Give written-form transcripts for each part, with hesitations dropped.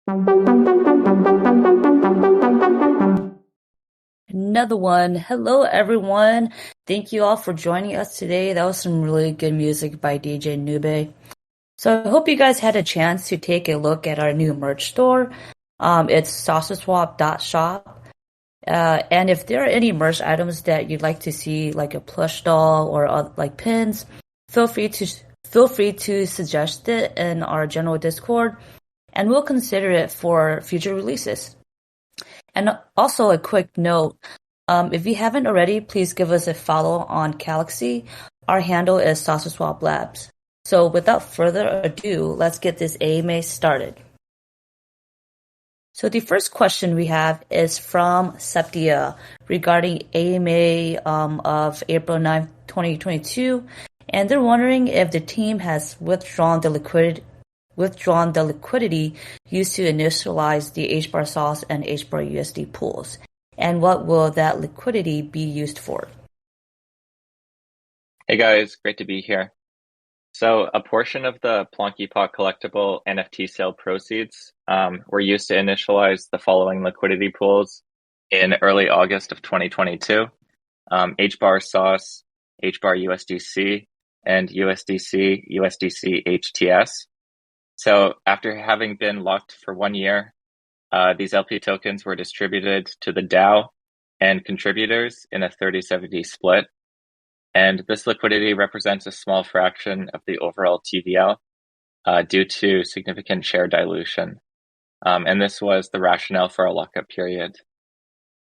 Another one. Hello, everyone. Thank you all for joining us today. That was some really good music by DJ Nube. So I hope you guys had a chance to take a look at our new merch store. It's saucerswap.shop. And if there are any merch items that you'd like to see, like a plush doll or like pins, feel free to suggest it in our general Discord, and we'll consider it for future releases. And also a quick note, if you haven't already, please give us a follow on Galaxy. Our handle is Saucerswap Labs. So without further ado, let's get this AMA started. So the first question we have is from Septia regarding AMA of April 9th, 2022. And they're wondering if the team has withdrawn the liquidity used to initialize the HBAR sauce and HBAR USD pools, and what will that liquidity be used for? Hey guys, great to be here. So a portion of the Plonky Pot collectible NFT sale proceeds were used to initialize the following liquidity pools in early August of 2022. HBAR sauce, HBAR USDC, and USDC HTS. So after having been locked for 1 year, these LP tokens were distributed to the DAO and contributors in a 30-70 split. And this liquidity represents a small fraction of the overall TVL due to significant share dilution. And this was the rationale for our lockup period.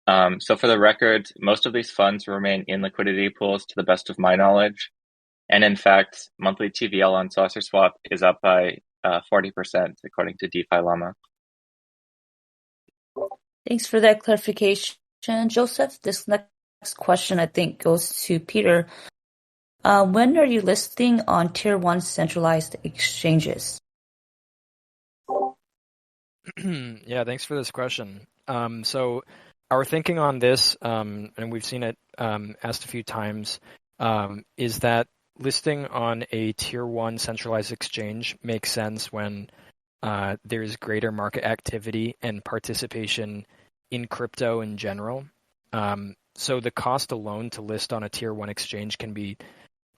So for the record, most of these funds remain in liquidity pools to the best of my knowledge. And in fact, monthly TVL on Saucerswap is up by 40%, according to DeFi Llama. Thanks for that clarification, Joseph. This next question, I think, goes to Peter. When are you listing on Tier 1 centralized exchanges? Yeah, thanks for this question. So our thinking on this, and we've seen it asked a few times, is that listing on a Tier 1 centralized exchange makes sense when there's greater market activity and participation in crypto in general. So the cost alone to list on a Tier 1 exchange can be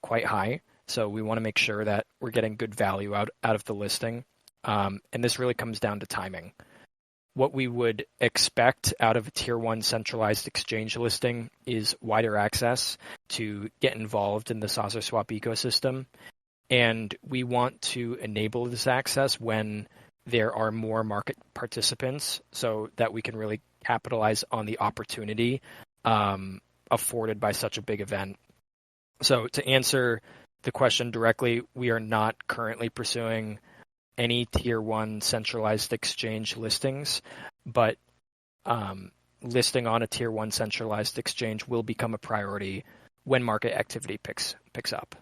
quite high. So we want to make sure that we're getting good value out of the listing. And this really comes down to timing. What we would expect out of a Tier 1 centralized exchange listing is wider access to get involved in the Saucerswap ecosystem. And we want to enable this access when there are more market participants so that we can really capitalize on the opportunity afforded by such a big event. So to answer the question directly, we are not currently pursuing any Tier 1 centralized exchange listings, but listing on a Tier 1 centralized exchange will become a priority when market activity picks up.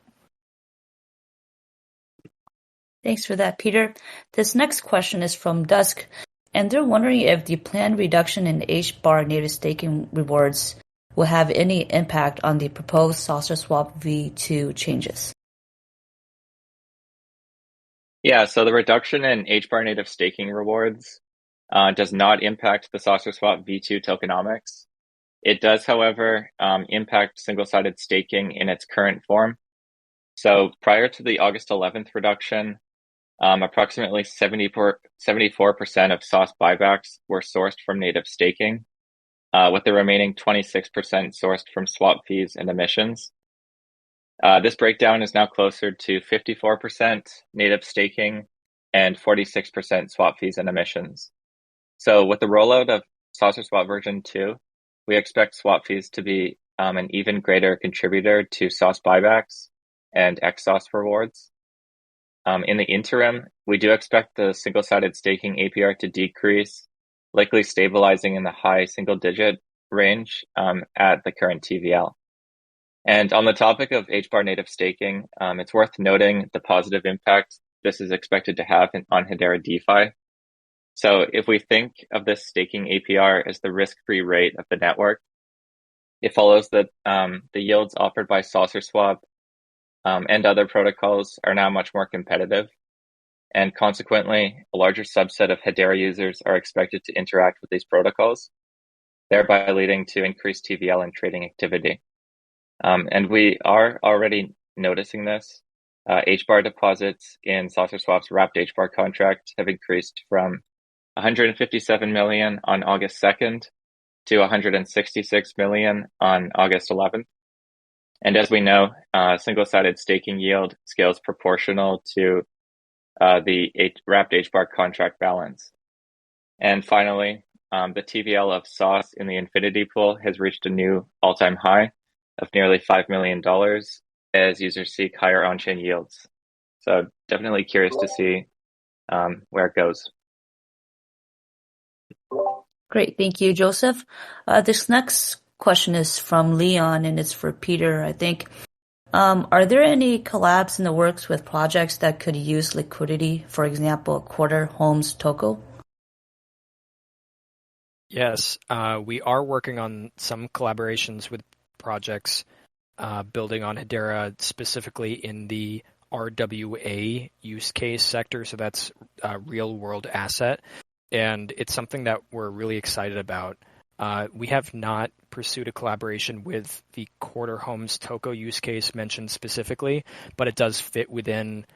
Thanks for that, Peter. This next question is from Dusk, and they're wondering if the planned reduction in HBAR native staking rewards will have any impact on the proposed Saucerswap V2 changes. Yeah, so the reduction in HBAR native staking rewards does not impact the Saucerswap V2 tokenomics. It does, however, impact single-sided staking in its current form. So prior to the August 11th reduction, approximately 74% of sauce buybacks were sourced from native staking, with the remaining 26% sourced from swap fees and emissions. This breakdown is now closer to 54% native staking and 46% swap fees and emissions. So with the rollout of Saucerswap version 2, we expect swap fees to be an even greater contributor to sauce buybacks and XSauce rewards. In the interim, we do expect the single-sided staking APR to decrease, likely stabilizing in the high single-digit range at the current TVL. And on the topic of HBAR native staking, it's worth noting the positive impact this is expected to have on Hedera DeFi. So if we think of this staking APR as the risk-free rate of the network, it follows that the yields offered by Saucerswap and other protocols are now much more competitive. and consequently, a larger subset of Hedera users are expected to interact with these protocols, thereby leading to increased TVL and trading activity. And we are already noticing this. HBAR deposits in Saucerswap's wrapped HBAR contract have increased from 157 million on August 2nd to 166 million on August 11th. And as we know, single-sided staking yield scales proportional to the wrapped HBAR contract balance. And finally, the TVL of Sauce in the Infinity Pool has reached a new all-time high of nearly $5 million as users seek higher on-chain yields. So definitely curious to see where it goes. Great, thank you, Joseph. This next question is from Leon, and it's for Peter, I think. Are there any collabs in the works with projects that could use liquidity, for example, Quarter Homes Toko? Yes, we are working on some collaborations with projects building on Hedera, specifically in the RWA use case sector. So that's real world asset. And it's something that we're really excited about. We have not pursued a collaboration with the Quarter Homes Toko use case mentioned specifically, but it does fit within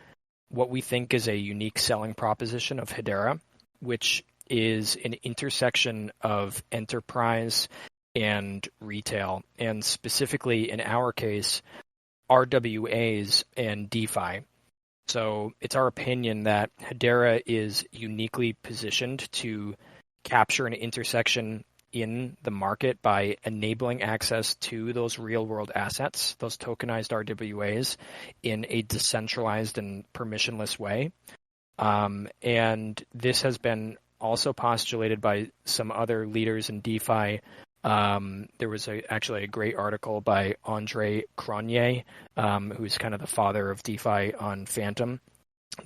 what we think is a unique selling proposition of Hedera, which is an intersection of enterprise and retail, and specifically in our case, RWAs and DeFi. So it's our opinion that Hedera is uniquely positioned to capture an intersection in the market by enabling access to those real-world assets, those tokenized RWAs, in a decentralized and permissionless way. And this has been also postulated by some other leaders in DeFi. There was actually a great article by Andre Cronje, who's kind of the father of DeFi on Phantom,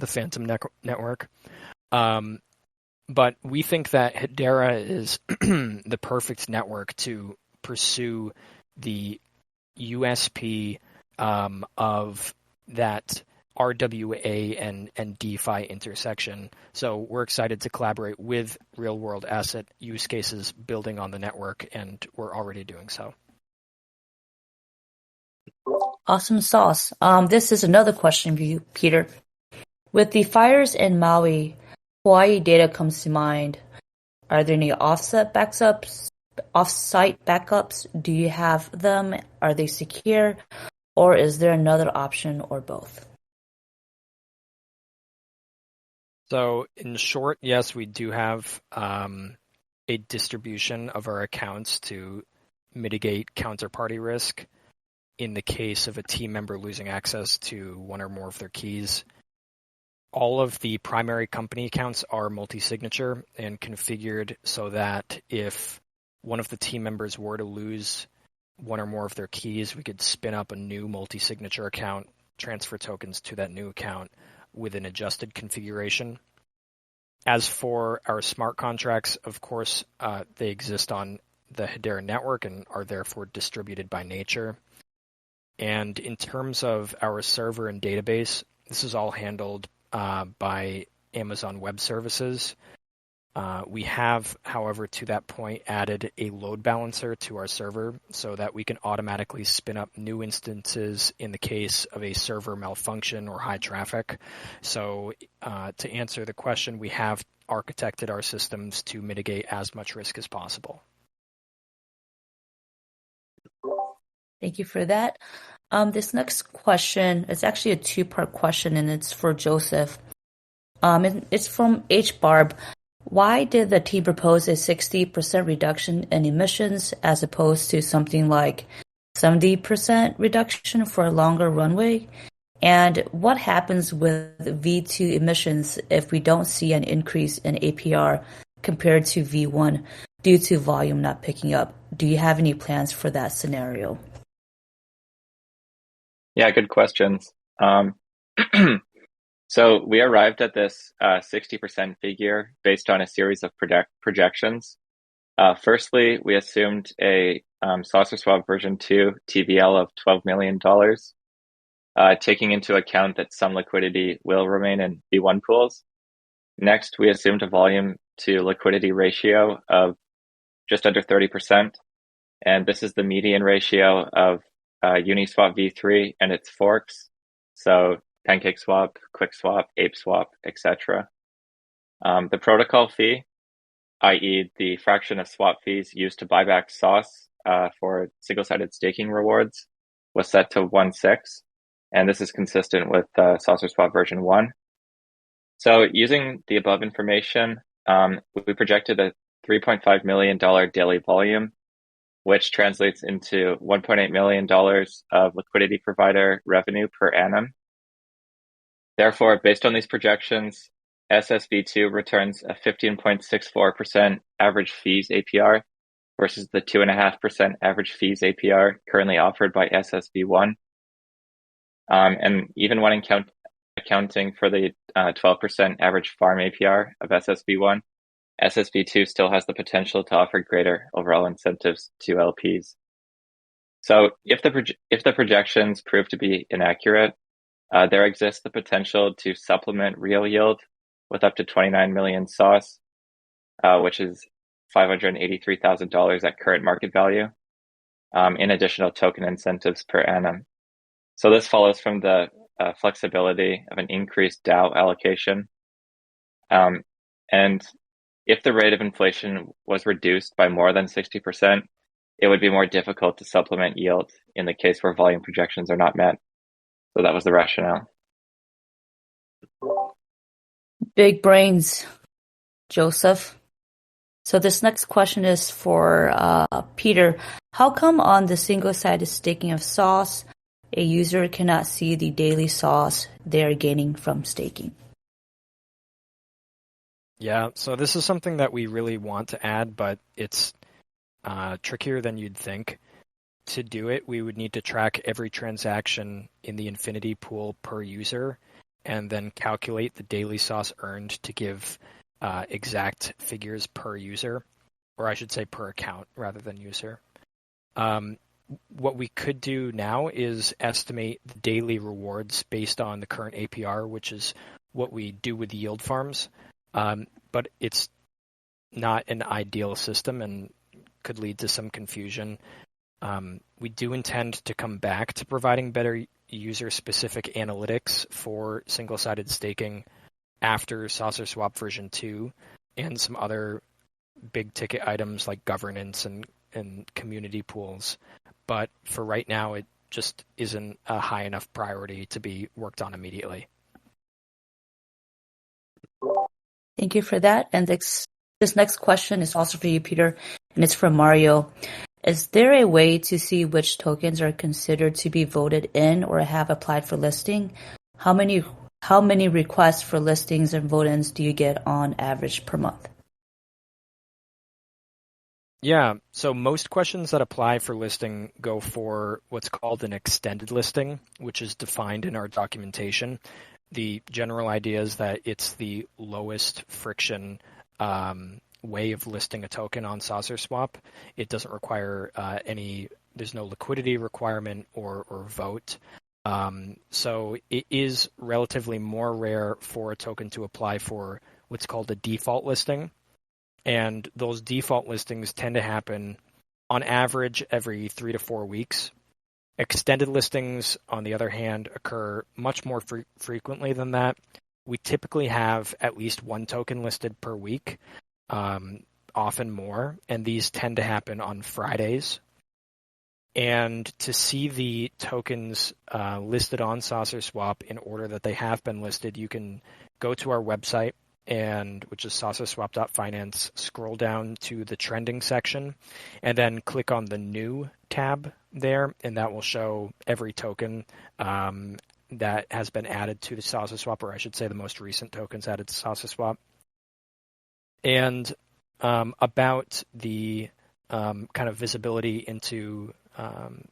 the Phantom network. But we think that Hedera is the perfect network to pursue the USP of that RWA and DeFi intersection. So we're excited to collaborate with real-world asset use cases building on the network, and we're already doing so. Awesome sauce. This is another question for you, Peter. With the fires in Maui, Hawaii data comes to mind. Are there any offsite backups? Do you have them? Are they secure? Or is there another option or both? So in short, yes, we do have a distribution of our accounts to mitigate counterparty risk in the case of a team member losing access to one or more of their keys. All of the primary company accounts are multi-signature and configured so that if one of the team members were to lose one or more of their keys, we could spin up a new multi-signature account, transfer tokens to that new account with an adjusted configuration. As for our smart contracts, of course, they exist on the Hedera network and are therefore distributed by nature. And in terms of our server and database, this is all handled by Amazon Web Services. We have, however, to that point, added a load balancer to our server so that we can automatically spin up new instances in the case of a server malfunction or high traffic. So to answer the question, we have architected our systems to mitigate as much risk as possible. Thank you for that. This next question is actually a two-part question, and it's for Joseph. It's from H. Barb. Why did the team propose a 60% reduction in emissions as opposed to something like 70% reduction for a longer runway? And what happens with V2 emissions if we don't see an increase in APR compared to V1 due to volume not picking up? Do you have any plans for that scenario? Yeah, good questions. So we arrived at this 60% figure based on a series of projections. Firstly, we assumed a Saucerswap version 2 TVL of $12 million, taking into account that some liquidity will remain in V1 pools. Next, we assumed a volume to liquidity ratio of just under 30%. And this is the median ratio of Uniswap v3 and its forks. So PancakeSwap, QuickSwap, ApeSwap, etc. The protocol fee, i.e. the fraction of swap fees used to buy back sauce for single-sided staking rewards, was set to 1/6. And this is consistent with Saucerswap version 1. So using the above information, we projected a $3.5 million daily volume, which translates into $1.8 million of liquidity provider revenue per annum. Therefore, based on these projections, SSV2 returns a 15.64% average fees APR versus the 2.5% average fees APR currently offered by SSV1. And even when accounting for the 12% average farm APR of SSV1, SSV2 still has the potential to offer greater overall incentives to LPs. So if the projections prove to be inaccurate, there exists the potential to supplement real yield with up to 29 million sauce, which is $583,000 at current market value, in additional token incentives per annum. So this follows from the flexibility of an increased DAO allocation. And if the rate of inflation was reduced by more than 60%, it would be more difficult to supplement yield in the case where volume projections are not met. So that was the rationale. Big brains, Joseph. So this next question is for Peter. How come on the single-sided staking of sauce, a user cannot see the daily sauce they are gaining from staking? Yeah, so this is something that we really want to add, but it's trickier than you'd think. To do it, we would need to track every transaction in the Infinity pool per user and then calculate the daily sauce earned to give exact figures per user, or I should say per account rather than user. What we could do now is estimate the daily rewards based on the current APR, which is what we do with yield farms. But it's not an ideal system and could lead to some confusion. We do intend to come back to providing better user-specific analytics for single-sided staking after Saucerswap version 2 and some other big-ticket items like governance and community pools. But for right now, it just isn't a high enough priority to be worked on immediately. Thank you for that. And this next question is also for you, Peter, and it's from Mario. Is there a way to see which tokens are considered to be voted in or have applied for listing? How many requests for listings and vote-ins do you get on average per month? Yeah, so most questions that apply for listing go for what's called an extended listing, which is defined in our documentation. The general idea is that it's the lowest friction way of listing a token on Saucerswap. It doesn't require there's no liquidity requirement or vote. So it is relatively more rare for a token to apply for what's called a default listing. And those default listings tend to happen on average every 3 to 4 weeks. Extended listings, on the other hand, occur much more frequently than that. We typically have at least one token listed per week, often more, and these tend to happen on Fridays. And to see the tokens listed on Saucerswap in order that they have been listed, you can go to our website, which is saucerswap.finance, scroll down to the trending section, and then click on the new tab there, and that will show every token that has been added to the Saucerswap, or I should say the most recent tokens added to Saucerswap. And about the kind of visibility into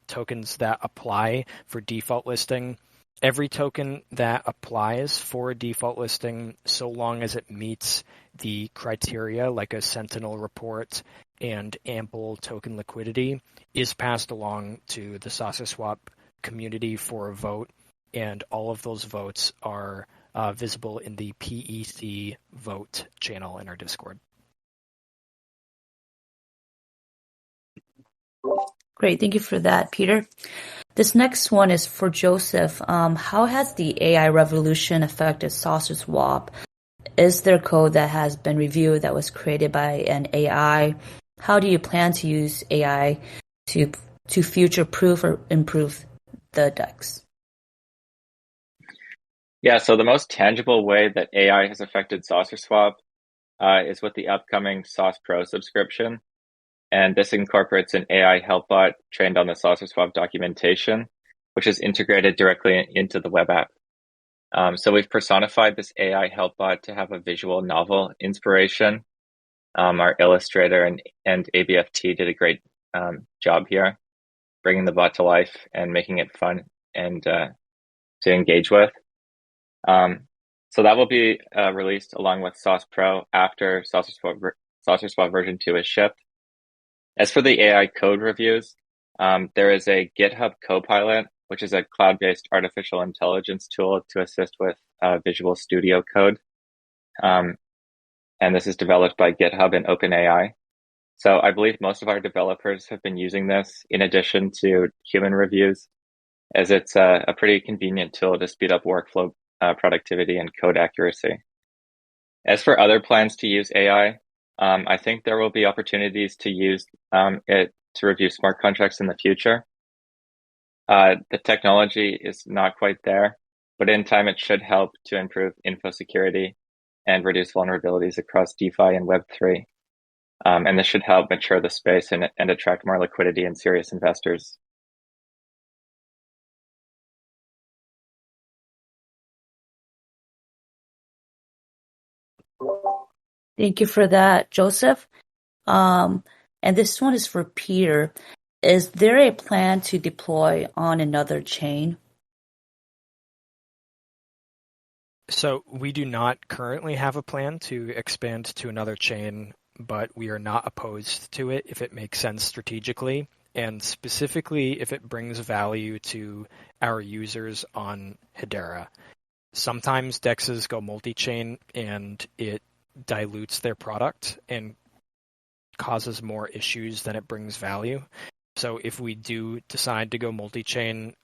tokens that apply for default listing, every token that applies for a default listing, so long as it meets the criteria like a Sentinel report and ample token liquidity, is passed along to the Saucerswap community for a vote, and all of those votes are visible in the PEC vote channel in our Discord. Great, thank you for that, Peter. This next one is for Joseph. How has the AI revolution affected Saucerswap? Is there code that has been reviewed that was created by an AI? How do you plan to use AI to future-proof or improve the DEX? Yeah, so the most tangible way that AI has affected Saucerswap is with the upcoming Sauce Pro subscription. And this incorporates an AI help bot trained on the Saucerswap documentation, which is integrated directly into the web app. So we've personified this AI help bot to have a visual novel inspiration. Our illustrator and ABFT did a great job here, bringing the bot to life and making it fun and to engage with. So that will be released along with Sauce Pro after Saucerswap version 2 is shipped. As for the AI code reviews, there is a GitHub Copilot, which is a cloud-based artificial intelligence tool to assist with Visual Studio Code. And this is developed by GitHub and OpenAI. So I believe most of our developers have been using this in addition to human reviews, as it's a pretty convenient tool to speed up workflow productivity and code accuracy. As for other plans to use AI, I think there will be opportunities to use it to review smart contracts in the future. The technology is not quite there, but in time it should help to improve info security and reduce vulnerabilities across DeFi and Web3. And this should help mature the space and attract more liquidity and serious investors. Thank you for that, Joseph. And this one is for Peter. Is there a plan to deploy on another chain? So we do not currently have a plan to expand to another chain, but we are not opposed to it if it makes sense strategically, and specifically if it brings value to our users on Hedera. Sometimes DEXs go multi-chain and it dilutes their product and causes more issues than it brings value. So if we do decide to go multi-chain,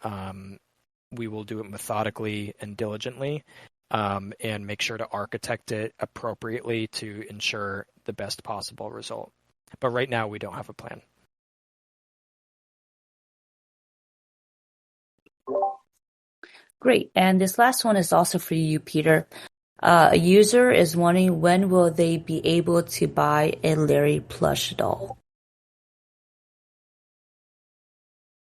we will do it methodically and diligently, and make sure to architect it appropriately to ensure the best possible result. But right now, we don't have a plan. Great. And this last one is also for you, Peter. A user is wondering when will they be able to buy a Larry plush doll?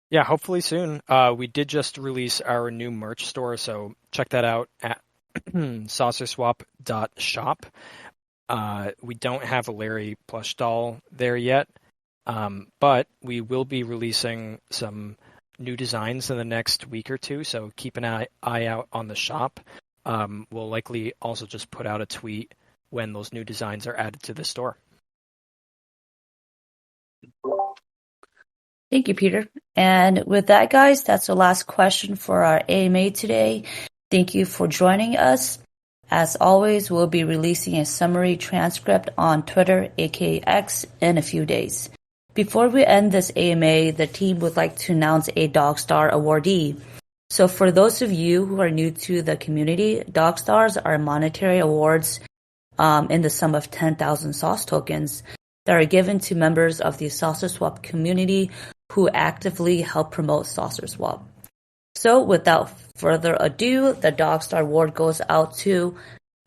Yeah, hopefully soon. We did just release our new merch store, so check that out at saucerswap.shop. We don't have a Larry plush doll there yet, but we will be releasing some new designs in the next week or two, so keep an eye out on the shop. We'll likely also just put out a tweet when those new designs are added to the store. Thank you, Peter. And with that, guys, that's the last question for our AMA today. Thank you for joining us. As always, we'll be releasing a summary transcript on Twitter, aka X, in a few days. Before we end this AMA, the team would like to announce a Dogstar awardee. So for those of you who are new to the community, Dogstars are monetary awards in the sum of 10,000 sauce tokens that are given to members of the Saucerswap community who actively help promote Saucerswap. So without further ado, the Dogstar award goes out to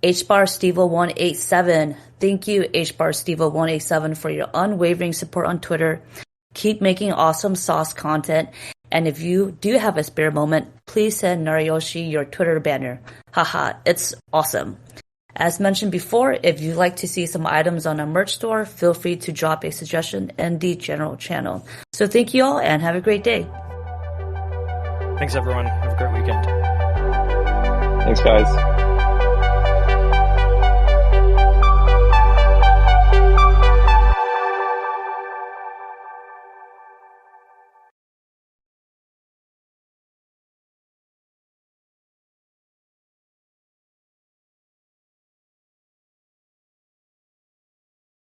HBarStevo187. Thank you, HBarStevo187, for your unwavering support on Twitter. Keep making awesome sauce content. And if you do have a spare moment, please send Nariyoshi your Twitter banner. Haha, it's awesome. As mentioned before, if you'd like to see some items on our merch store, feel free to drop a suggestion in the general channel. So thank you all and have a great day. Thanks, everyone. Have a great weekend. Thanks, guys.